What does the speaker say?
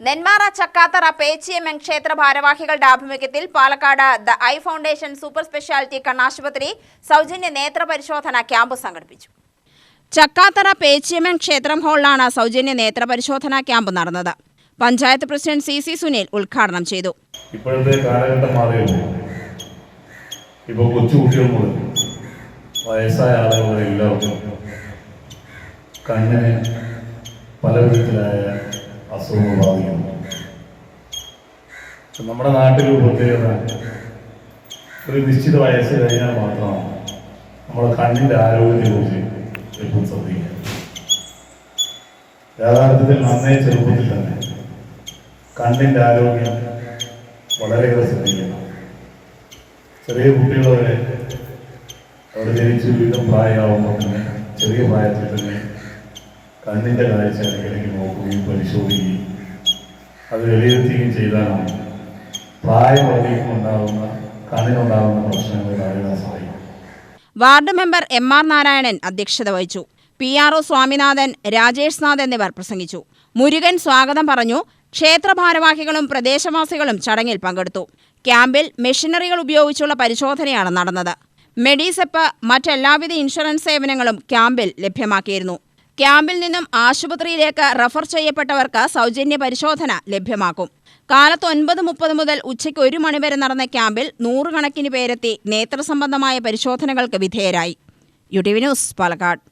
നെന്മാറ ചക്കാത്തറ പേച്ചിയമ്മൻ ക്ഷേത്ര ഭാരവാഹികളുടെ ആഭിമുഖ്യത്തിൽ Palakkad the eye foundation super speciality കണ്ണാശുപത്രി സൗജന്യ നേത്ര പരിശോധന ക്യാമ്പ് സംഘടിപ്പിച്ചു. ചക്കാത്തറ പേച്ചിയമ്മൻ ക്ഷേത്രം ഹാളിലാണ് സൗജന്യ നേത്ര പരിശോധന ക്യാമ്പ് നടന്നത്. പഞ്ചായത്ത് പ്രസിഡന്റ് സി സുനിൽ ഉദ്ഘാടനം ചെയ്തു. ഇപ്പോഴത്തെ കാലഘട്ടം മാറിയപ്പോൾ ഇപ്പോൾ കൊച്ചുകുട്ടികൾ മുതൽ വയസ്സായ ആളുകൾ എല്ലാവർക്കും കണ്ണിന് പല വിധത്തിലായ അസുഖങ്ങൾ ബാധിക്കുന്നു. നമ്മുടെ നാട്ടിൽ പ്രത്യേകത ഒരു നിശ്ചിത വയസ്സ് കഴിഞ്ഞാൽ മാത്രമാണ് നമ്മുടെ കണ്ണിൻ്റെ ആരോഗ്യത്തെക്കുറിച്ച് എപ്പോഴും ശ്രദ്ധിക്കുക. യാഥാർത്ഥ്യത്തിൽ നന്നേ ചെറുപ്പത്തിൽ തന്നെ കണ്ണിൻ്റെ ആരോഗ്യം വളരെയേറെ ശ്രദ്ധിക്കണം. ചെറിയ കുട്ടികൾ വരെ അവിടെ ജനിച്ച് വീണ്ടും പ്രായമാകുമ്പോൾ തന്നെ ചെറിയ പ്രായത്തിൽ തന്നെ കണ്ണിൻ്റെ കാഴ്ച ഇടയ്ക്കിടയ്ക്ക് നോക്കുകയും പരിശോധിക്കുകയും അത് വിലയിരുത്തുകയും ചെയ്താലാണ് പ്രായമുണ്ടാകുന്ന കണ്ണിനുണ്ടാകുന്ന പ്രശ്നങ്ങൾ അറിയാൻ സാധിക്കും. വാർഡ് മെമ്പർ MR നാരായണൻ അധ്യക്ഷത വഹിച്ചു. PRO സ്വാമിനാഥൻ, രാജേഷ് നാഥ് എന്നിവർ പ്രസംഗിച്ചു. മുരുകൻ സ്വാഗതം പറഞ്ഞു. ക്ഷേത്ര ഭാരവാഹികളും പ്രദേശവാസികളും ചടങ്ങിൽ പങ്കെടുത്തു. ക്യാമ്പിൽ മെഷീനറികൾ ഉപയോഗിച്ചുള്ള പരിശോധനയാണ് നടന്നത്. മെഡിസെപ്പ് മറ്റെല്ലാവിധ ഇൻഷുറൻസ് സേവനങ്ങളും ക്യാമ്പിൽ ലഭ്യമാക്കിയിരുന്നു. ക്യാമ്പിൽ നിന്നും ആശുപത്രിയിലേക്ക് റഫർ ചെയ്യപ്പെട്ടവർക്ക് സൗജന്യ പരിശോധന ലഭ്യമാക്കും. കാലത്ത് 9:30 മുതൽ ഉച്ചയ്ക്ക് 1 മണി വരെ നടന്ന ക്യാമ്പിൽ 100 കണക്കിന് പേരെത്തി നേത്രസംബന്ധമായ പരിശോധനകൾക്ക് വിധേയരായി. UTV news, Palakkad.